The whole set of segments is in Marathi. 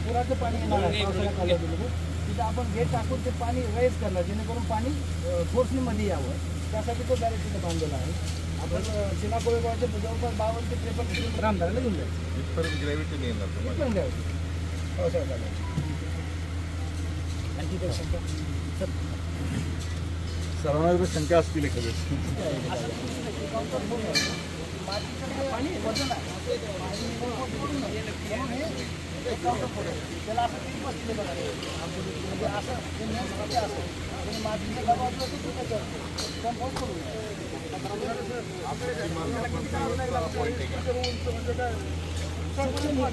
पुराचं पाणी तिथे आपण गेट टाकून ते पाणी रेज करणार जेणेकरून पाणी फोर्सनीमध्ये यावं त्यासाठी तो बॅरेज तिथे बांधलेला आहे. आपण सिनाकोळेगावच्या जवळपास 52 ते 53 किलोमीटर रामधाराला घेऊन जायचं. ग्रॅव्हिटी नाही येणार पावसाळ्यात. आणखी काही शंका सर्वांना शंका असतील एखादी पाणी वजन आहे त्याला असं किती बसले बघा म्हणजे असं असं मातीच्या गावातलं तो कंपाऊंड करून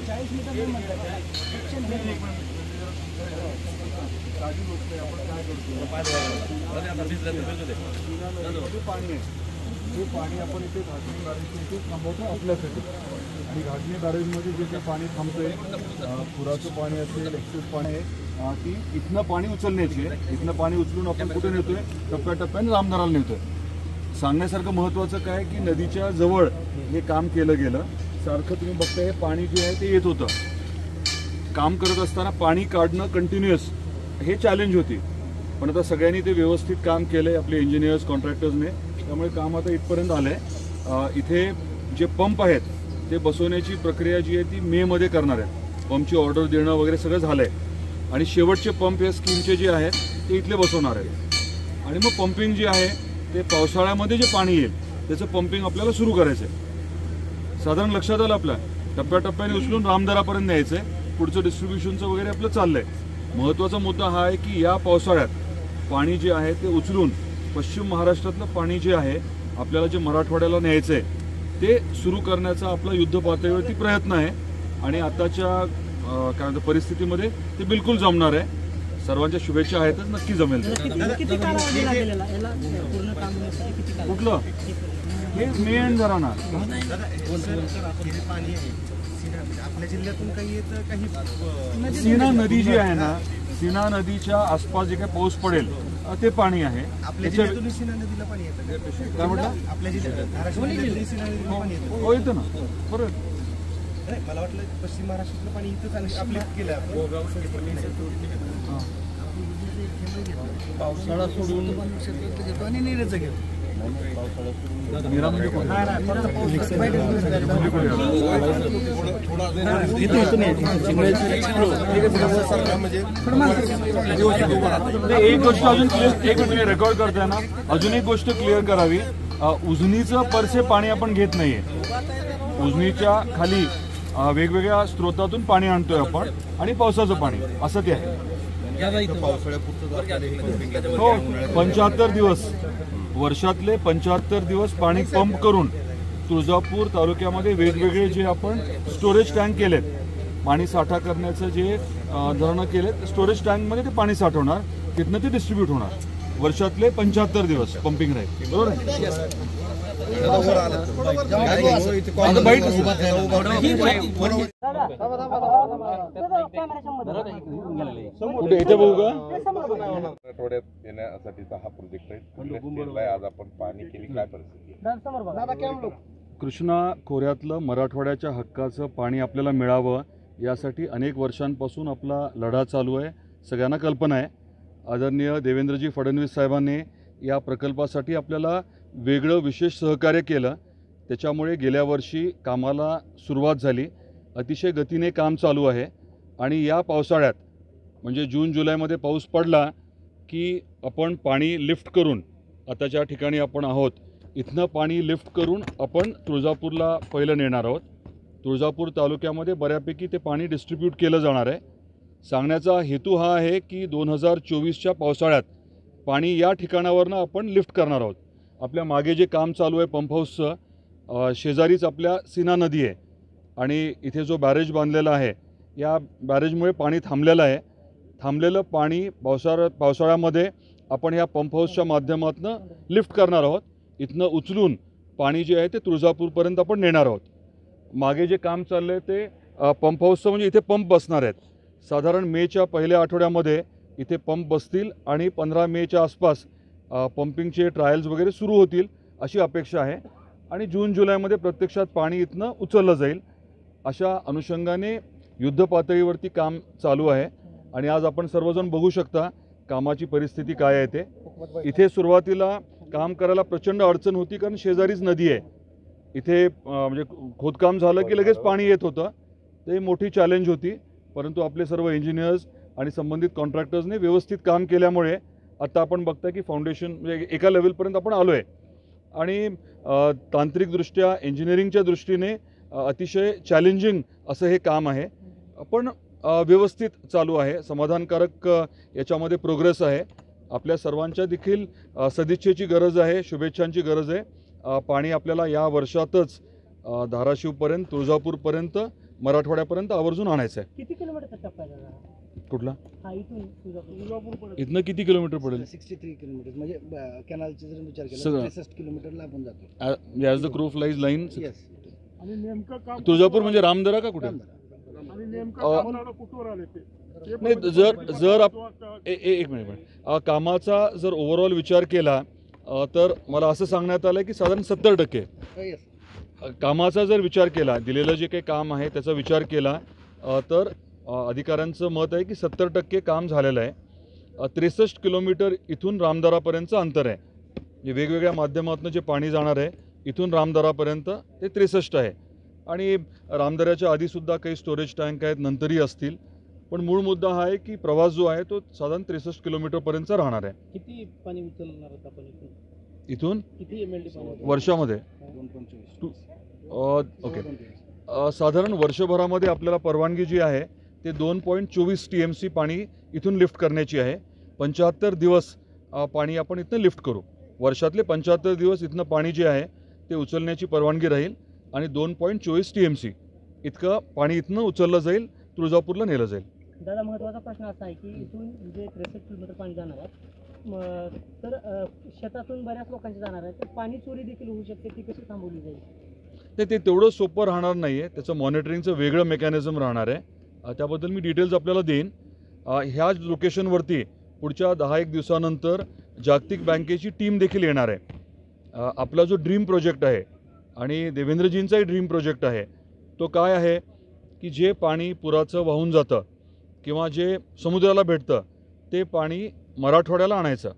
चाळीस मीटर नाही म्हणतात हे पाणी आपण इथे घाटणी बॅरेजमध्ये थांबवतो आपल्यासाठी आणि घाटणी बॅरेजमध्ये जे काही पाणी थांबतंय पुराचं पाणी असेल एक्सेस पाणी आहे ती इथनं पाणी उचलण्याची आहे. इथनं पाणी उचलून आपण कुठे नेतोय टप्प्याटप्प्याने रामधाराला नेतोय. सांगण्यासारखं महत्त्वाचं काय की नदीच्या जवळ हे काम केलं गेलं. सारखं तुम्ही बघताय हे पाणी जे आहे ते येत होतं. काम करत असताना पाणी काढणं कंटिन्युअस हे चॅलेंज होती पण आता सगळ्यांनी ते व्यवस्थित काम केलंय आपले इंजिनियर्स कॉन्ट्रॅक्टर्सने त्यामुळे काम आता इथपर्यंत आलंय. इथे जे पंप आहेत ते बसवण्याची प्रक्रिया जी आहे ती मेमध्ये करणार आहे. पंपची ऑर्डर देणं वगैरे सगळं झालंय आणि शेवटचे पंप या स्कीमचे जे आहेत ते इथले बसवणार आहेत आणि मग पंपिंग जे आहे ते पावसाळ्यामध्ये जे पाणी येईल त्याचं पंपिंग आपल्याला सुरू करायचं आहे. साधारण लक्षात आलं आपल्या टप्प्याटप्प्याने उचलून रामधारापर्यंत न्यायचं आहे. पुढचं डिस्ट्रीब्युशनचं वगैरे आपलं चाललंय. महत्त्वाचा मुद्दा हा आहे की या पावसाळ्यात पाणी जे आहे ते उचलून पश्चिम महाराष्ट्रातलं पाणी जे आहे आपल्याला जे मराठवाड्याला न्यायचं आहे ते सुरू करण्याचा आपला युद्ध पातळीवरती प्रयत्न आहे आणि आताच्या काय म्हणतात परिस्थितीमध्ये ते बिलकुल जमणार आहे. सर्वांच्या शुभेच्छा आहेतच नक्की जमेल. कुठलं हे मेन घराणा आपल्या जिल्ह्यातून काही येतं काही सीना नदी जी आहे ना सीना नदीच्या आसपास जे काही पाऊस पडेल ते पाणी आहे. आपल्या जिल्ह्यातून सीना नदीला पाणी येतं काय म्हटलं आपल्या जिल्ह्यात सीना नदीला पाणी येतं हो येतं ना बरोबर. मला वाटलं पश्चिम महाराष्ट्रातलं पाणी इथंच आपल्या गेलं पावसाळा सोडून घेतो आणि नीरेचं घेतो. एक गोष्ट अजून एक तुम्ही रेकॉर्ड करताय ना अजून एक गोष्ट क्लिअर करावी. उजनीचं परसे पाणी आपण घेत नाहीये. उजनीच्या खाली वेगवेगळ्या स्रोतातून पाणी आणतोय आपण आणि पावसाचं पाणी असं ते आहे. हो 75 दिवस वर्षातले 75 दिवस पाणी पंप करून तुळजापूर तालुक्यामध्ये वेगवेगळे जे आपण स्टोरेज टँक केलेत पाणी साठा करण्याचं जे धरणं केलेत स्टोरेज टँकमध्ये ते पाणी साठवणार तिथनं ते डिस्ट्रीब्यूट होणार. वर्षातले 75 दिवस पंपिंग राहील. बरोबर आहे. कुठे इथे बघू का आठवड्यात येण्यासाठीचा हा प्रोजेक्ट आहे. आज आपण पाणी केली काय परिस्थिती. कृष्णा खोऱ्यातलं मराठवाड्याच्या हक्काचं पाणी आपल्याला मिळावं यासाठी अनेक वर्षांपासून आपला लढा चालू आहे. सगळ्यांना कल्पना आहे, आदरणीय देवेंद्रजी फडणवीस साहेबांनी या प्रकल्पासाठी आपल्याला वेगळं विशेष सहकार्य केलं. त्याच्यामुळे गेल्या वर्षी कामाला सुरुवात झाली. अतिशय गतीने काम चालू आहे आणि या पावसाळ्यात म्हणजे जून जुलैमध्ये पाऊस पडला की आपण पाणी लिफ्ट करून, आता ज्या ठिकाणी आपण आहोत इथनं पाणी लिफ्ट करून आपण तुळजापूरला पहिलं नेणार आहोत. तुळजापूर तालुक्यामध्ये बऱ्यापैकी ते पाणी डिस्ट्रीब्यूट केलं जाणार आहे. सांगण्याचा हेतू हा आहे की 2024च्या पावसाळ्यात पाणी या ठिकाणावरनं आपण लिफ्ट करणार आहोत. आपल्या मागे जे काम चालू आहे पंप हाऊसचं, शेजारीच आपल्या सीना नदी आहे आणि इथे जो बॅरेज बांधलेला आहे या बॅरेजमुळे पाणी थांबलेलं आहे. थांबलेलं पाणी पावसाळ्यामध्ये आपण ह्या पंप हाऊसच्या माध्यमातून लिफ्ट करणार आहोत. इथनं उचलून पाणी जे आहे ते तुळजापूरपर्यंत आपण नेणार आहोत. मागे जे काम चाललं आहे ते पंप हाऊसचं म्हणजे इथे पंप बसणार आहेत. साधारण मेच्या पहिल्या आठवड्यामध्ये इथे पंप बसतील आणि 15 मेच्या आसपास पंपिंगचे ट्रायल्स वगैरे सुरू होतील अशी अपेक्षा आहे आणि जून जुलैमध्ये प्रत्यक्षात पाणी इथनं उचललं जाईल. अशा अनुषंगाने युद्ध पातळीवरती काम चालू आहे आणि आज आपण सर्वजण बघू शकता कामाची परिस्थिती काय आहे ते. इथे सुरुवातीला काम करायला प्रचंड अडचण होती कारण शेजारीच नदी आहे. इथे म्हणजे खोदकाम झालं की लगेच पाणी येत होतं. ते मोठी चॅलेंज होती, परंतु आपले सर्व इंजिनियर्स आणि संबंधित कॉन्ट्रॅक्टर्सने व्यवस्थित काम केल्यामुळे आता आपण बघताय की फाउंडेशन म्हणजे एका लेवलपर्यंत आपण आलो आहे आणि तांत्रिकदृष्ट्या इंजिनिअरिंगच्या दृष्टीने अतिशय चॅलेंजिंग असं हे काम आहे, पण व्यवस्थित चालू आहे. समाधानकारक याच्यामध्ये प्रोग्रेस आहे. आपल्या सर्वांच्या देखील सदिच्छेची गरज आहे, शुभेच्छांची गरज आहे. पाणी आपल्याला या वर्षातच धाराशिवपर्यंत, तुळजापूरपर्यंत, मराठवाड्यापर्यंत आवर्जून आणायचं आहे. किती किलोमीटरचा टप्पा आहे दादा? कुठला? हा इथून तुळजापूर इथनं किती किलोमीटर पडेल? 63 किलोमीटर म्हणजे कॅनलचा जर विचार केला सगळं. 63 किलोमीटरला आपण जातो. As the crow flies line. Yes. आणि नेमकं काम तुळजापूर म्हणजे रामदरा का कुठे? आणि नेमकं अ, कामाला कुठवर आले ते? नाही, एक मिनिट. कामाचा जर ओव्हरऑल विचार केला तर मला असं सांगण्यात आलं की साधारण 70%. येस. कामाचा जर विचार केला, दिलेलं जे काही काम आहे त्याचा विचार केला तर अधिकाऱ्यांचं मत आहे की 70% काम झालेलं आहे. 63 किलोमीटर इथून रामदरापर्यंतचं अंतर आहे. जे वेगवेगळ्या माध्यमातून जे पाणी जाणार आहे इथून रामदरापर्यंत ते 63 आहे आणि रामदऱ्याच्या आधीसुद्धा काही स्टोरेज टँक आहेत, नंतरही असतील. पण मूळ मुद्दा हा आहे की प्रवास जो आहे तो साधारण 63 किलोमीटरपर्यंतचा राहणार आहे. किती पाणी उचलणार आहोत आपण इथून किती MLD पाणी? वर्षामध्ये 2.24. ओके. साधारण वर्षभरामध्ये आपल्याला परवानगी जी आहे ते 2.24 TMC पाणी इथून लिफ्ट करण्याची आहे. 75 दिवस पाणी आपण इथनं लिफ्ट करू. वर्षातले 75 दिवस इथनं पाणी जे आहे ते उचलण्याची परवानगी राहील आणि 2.24 TMC इतकं पाणी इथनं उचललं जाईल, तुळजापूरला नेलं जाईल. दादा, महत्त्वाचा प्रश्न असा आहे की इथून जे 63 किलोमीटर पाणी जाणार आहे तर शेतातून बऱ्याच लोकांचे जाणार आहे, तर पाणी चोरी देखील होऊ शकते, ती कशी थांबवली जाईल? ते तेवढं सोपं राहणार नाही आहे. त्याचं मॉनिटरिंगचं वेगळं मेकॅनिझम राहणार आहे. त्याबद्दल मी डिटेल्स आपल्याला देईन. ह्याच लोकेशनवरती पुढच्या 10-1 दिवसानंतर जागतिक बँकेची टीम देखील येणार आहे. आपला जो ड्रीम प्रोजेक्ट आहे आणि देवेंद्रजींचाही ड्रीम प्रोजेक्ट आहे तो काय आहे की जे पाणी पुराचं वाहून जातं किंवा जे समुद्राला भेटतं ते पाणी मराठवाड्याला आणायचं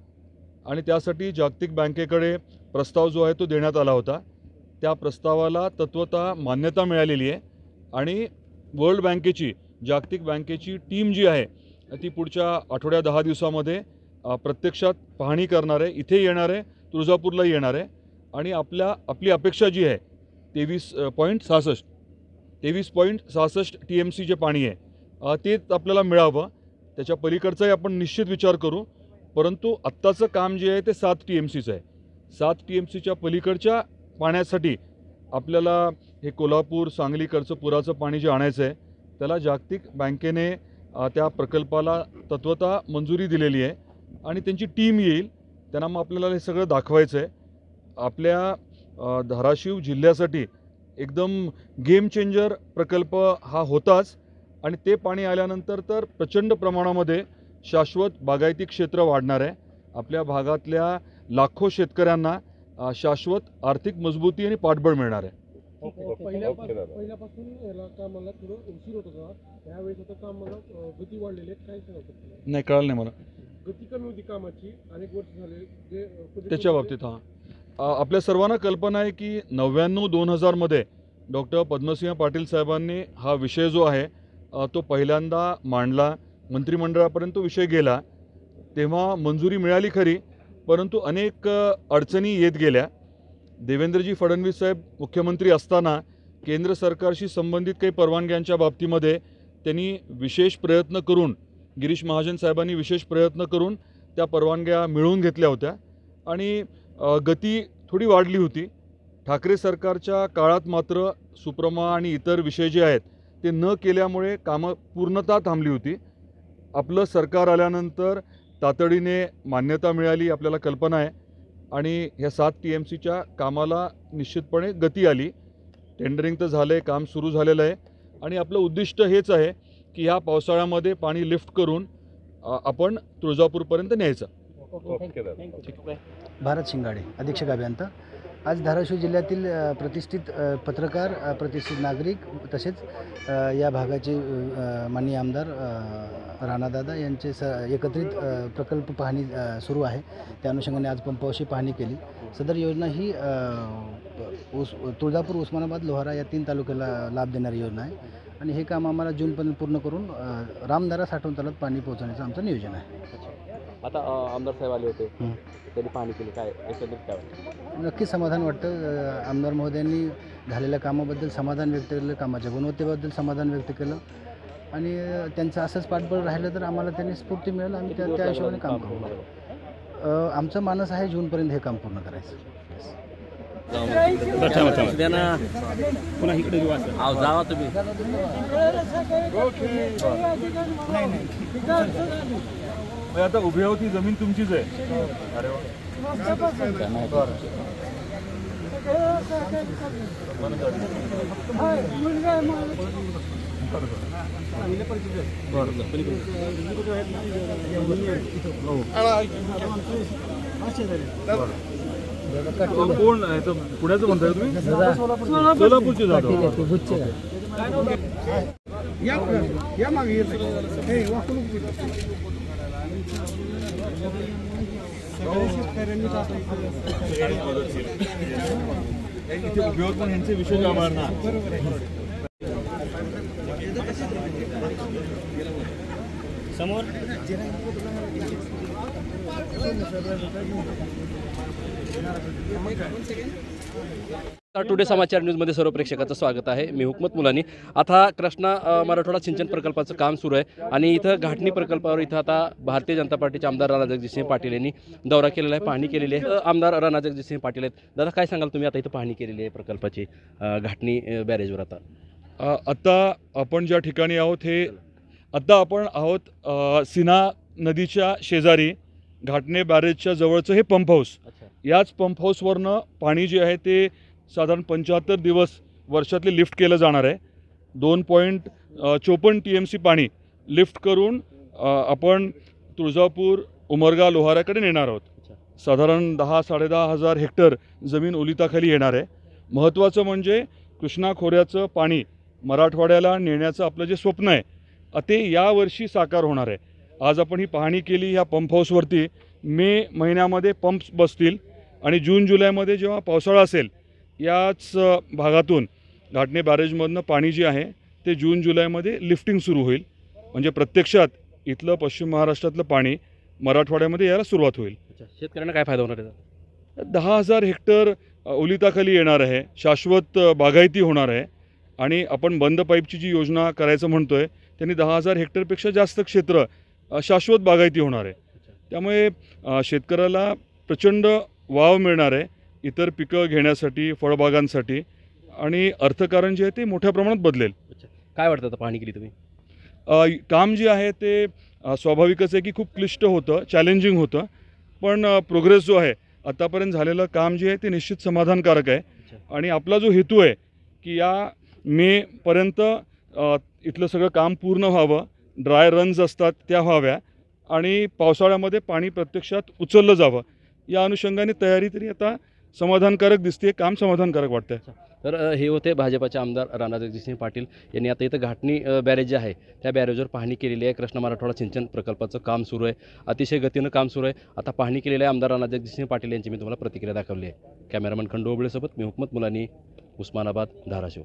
आणि त्यासाठी जागतिक बँकेकडे प्रस्ताव जो आहे तो देण्यात आला होता. त्या प्रस्तावाला तत्वतः मान्यता मिळालेली आहे आणि वर्ल्ड बँकेची, जागतिक बँकेची टीम जी आहे ती पुढच्या आठवड्या 10 दिवसामध्ये प्रत्यक्षात पाहणी करणार आहे, इथे येणार आहे, तुळजापूरला येणार आहे आणि आपली अपेक्षा जी आहे 23.66 TMC जे पाणी आहे तेच आपल्याला मिळावं. त्याच्या पलीकडचाही आपण निश्चित विचार करू, परंतु आत्ताचं काम जे आहे ते 7 TMCचं आहे. 7 TMCच्या पलीकडच्या पाण्यासाठी आपल्याला हे कोल्हापूर, सांगलीकडचं पुराचं पाणी जे आणायचं आहे त्याला जागतिक बँकेने त्या प्रकल्पाला तत्वतः मंजुरी दिलेली आहे आणि त्यांची टीम येईल. त्यांना मग आपल्याला हे सगळं दाखवायचं आहे. आपल्या धाराशिव जिल्ह्यासाठी एकदम गेम चेंजर प्रकल्प हा होताच आणि ते पाणी आल्यानंतर तर प्रचंड प्रमाणामध्ये शाश्वत बागायती क्षेत्र वाढणार आहे. आपल्या भागातल्या लाखो शेतकऱ्यांना शाश्वत आर्थिक मजबूती आणि पाठबळ मिळणार आहे. पहिल्यापासून याला कामाला थोडं उशीर होत होता, यावेळेस आता कामाला गती वाढलेली आहे. काय सांगतो? नाही कळलं नाही मला गती कमी होती कामाची, अनेक वर्ष झाले जे त्याच्या बाबतीत. आपल्या सर्वांना कल्पना आहे की 99-2000 मध्ये डॉक्टर पद्मसिंह पाटील साहेबांनी हा विषय जो आहे तो पहिल्यांदा मांडला, मंत्रिमंडळापर्यंत विषय गेला. तेव्हा मंजुरी मिळाली खरी, परंतु अनेक अडचणी येत गेल्या. देवेंद्रजी फडणवीस साहेब मुख्यमंत्री असताना केंद्र सरकारशी संबंधित काही परवानग्यांच्या बाबतीमध्ये त्यांनी विशेष प्रयत्न करून, गिरीश महाजन साहेबांनी विशेष प्रयत्न करून त्या परवानग्या मिळवून घेतल्या होत्या आणि गती थोडी वाढली होती. ठाकरे सरकारच्या काळात मात्र सुप्रमा आणि इतर विषय जे आहेत ते न केल्यामुळे कामं पूर्णतः थांबली होती. आपलं सरकार आल्यानंतर तातडीने मान्यता मिळाली, आपल्याला कल्पना आहे, आणि ह्या 7 TMCच्या कामाला निश्चितपणे गती आली. टेंडरिंग तर झालं आहे, काम सुरू झालेलं आहे आणि आपलं उद्दिष्ट हेच आहे की ह्या पावसाळ्यामध्ये पाणी लिफ्ट करून आपण तुळजापूरपर्यंत न्यायचं. भारत शिंगाडे, अधीक्षक अभियंता. आज धाराशिव जिल्ह्यातील प्रतिष्ठित पत्रकार, प्रतिष्ठित नागरिक, तसेच या भागाचे माननीय आमदार राणादादा यांचे एकत्रित प्रकल्प पाहणी सुरू आहे. त्या अनुषंगाने आज पंपावशी पाहणी केली. सदर योजना ही तुळजापूर, उस्मानाबाद, लोहारा या 3 तालुक्याला लाभ देणारी योजना आहे आणि हे काम आम्हाला जूनपर्यंत पूर्ण करून रामदारा साठवण तलावात पाणी पोहोचवण्याचं आमचं नियोजन आहे. आता आमदार साहेब आले होते, त्यांनी पाहणी केली, काय एकंदरीत काय वाटतं? नक्कीच समाधान वाटतं. आमदार महोदयांनी झालेल्या कामाबद्दल समाधान व्यक्त केलं, कामाच्या गुणवत्तेबद्दल समाधान व्यक्त केलं आणि त्यांचं असंच पाठबळ राहिलं तर आम्हाला त्यांनी स्फूर्ती मिळेल. आम्ही त्या हिशोबाने काम करू. आमचं मानस आहे जूनपर्यंत हे काम पूर्ण करायचं. जावा तुम्ही. आता उभी होती जमीन तुमचीच आहे. अरे वा. कोण पुण्याचं म्हणताय तुम्ही? सोलापूरचे जातो. पण यांचे विशेष आभार ना. समोर टुडे समाचार न्यूजमध्ये सर्व प्रेक्षकाचं स्वागत आहे. मी हुकमत मुलानी. आता कृष्णा मराठवाडा सिंचन प्रकल्पाचं काम सुरू आहे आणि इथं घाटणी प्रकल्पावर इथं आता भारतीय जनता पार्टीचे आमदार राणाजगजितसिंह पाटील यांनी दौरा केलेला आहे, पाहणी केलेली आहे. आमदार राणाजगजितसिंह पाटील आहेत. दादा, काय सांगाल तुम्ही? आता इथं पाहणी केलेली आहे प्रकल्पाची, घाटणी बॅरेजवर. आता आपण ज्या ठिकाणी आहोत आता आपण आहोत सीना नदीच्या शेजारी घाटणे बॅरेजच्या जवळचं हे पंप हाऊस. याच पंप हाऊसवरनं पाणी जे आहे ते साधारण 75 दिवस वर्षातले लिफ्ट केलं जाणार आहे. 2.54 TMC पाणी लिफ्ट करून आपण तुळजापूर, उमरगा, लोहाराकडे नेणार आहोत. साधारण 10-10.5 हजार हेक्टर जमीन ओलिताखाली येणार आहे. महत्त्वाचं म्हणजे कृष्णा खोऱ्याचं पाणी मराठवाड्याला नेण्याचं आपलं जे स्वप्न आहे ते यावर्षी साकार होणार आहे. आज आपण ही पाहणी केली. ह्या पंप हाऊसवरती मे महिन्यामध्ये पंप्स बसतील आणि जून-जुलैमध्ये जेव्हा पावसाळा असेल याच भागातून घाटणे बॅरेजमधनं पाणी जे आहे ते जून-जुलैमध्ये लिफ्टिंग सुरू होईल. म्हणजे प्रत्यक्षात इथलं पश्चिम महाराष्ट्रातलं पाणी मराठवाड्यामध्ये यायला सुरुवात होईल. शेतकऱ्यांना काय फायदा होणार आहे? 10,000 हेक्टर ओलिताखाली येणार आहे, शाश्वत बागायती होणार आहे आणि आपण बंद पाईपची जी योजना करायचं म्हणतोय त्यांनी 10,000 हेक्टरपेक्षा जास्त क्षेत्र शाश्वत बागायती होणार आहे. त्यामुळे शेतकऱ्याला प्रचंड वाव मिळणार आहे इतर पिकं घेण्यासाठी, फळबागांसाठी, आणि अर्थकारण जे आहे ते मोठ्या प्रमाणात बदलेल. काय वाटतं आता पाहणी केली तुम्ही? काम जे आहे ते स्वाभाविकच आहे की खूप क्लिष्ट होतं, चॅलेंजिंग होतं, पण प्रोग्रेस जो आहे आतापर्यंत झालेलं काम जे आहे ते निश्चित समाधानकारक आहे. आणि आपला जो हेतू आहे की या मेपर्यंत इथलं सगळं काम पूर्ण व्हावं, ड्राय रन्स असतात त्या व्हाव्या आणि पावसाळ्यामध्ये पाणी प्रत्यक्षात उचललं जावं, या अनुषंगाने तयारी तरी आता समाधानकारक दिसते. काम समाधानकारक वाटतं. तर हे होते भाजपाचे आमदार राणा जगजितसिंह पाटील यांनी आता इथं घाटणी बॅरेज जे आहे त्या बॅरेजवर पाहणी केलेली आहे. कृष्णा मराठवाडा सिंचन प्रकल्पाचं काम सुरू आहे, अतिशय गतीनं काम सुरू आहे. आता पाहणी केलेलं आहे आमदार राणा जगजितसिंह पाटील यांची मी तुम्हाला प्रतिक्रिया दाखवली आहे. कॅमेरामन खंडू ओबळेसोबत मी हुकमत मुलानी, उस्मानाबाद, धाराशिव.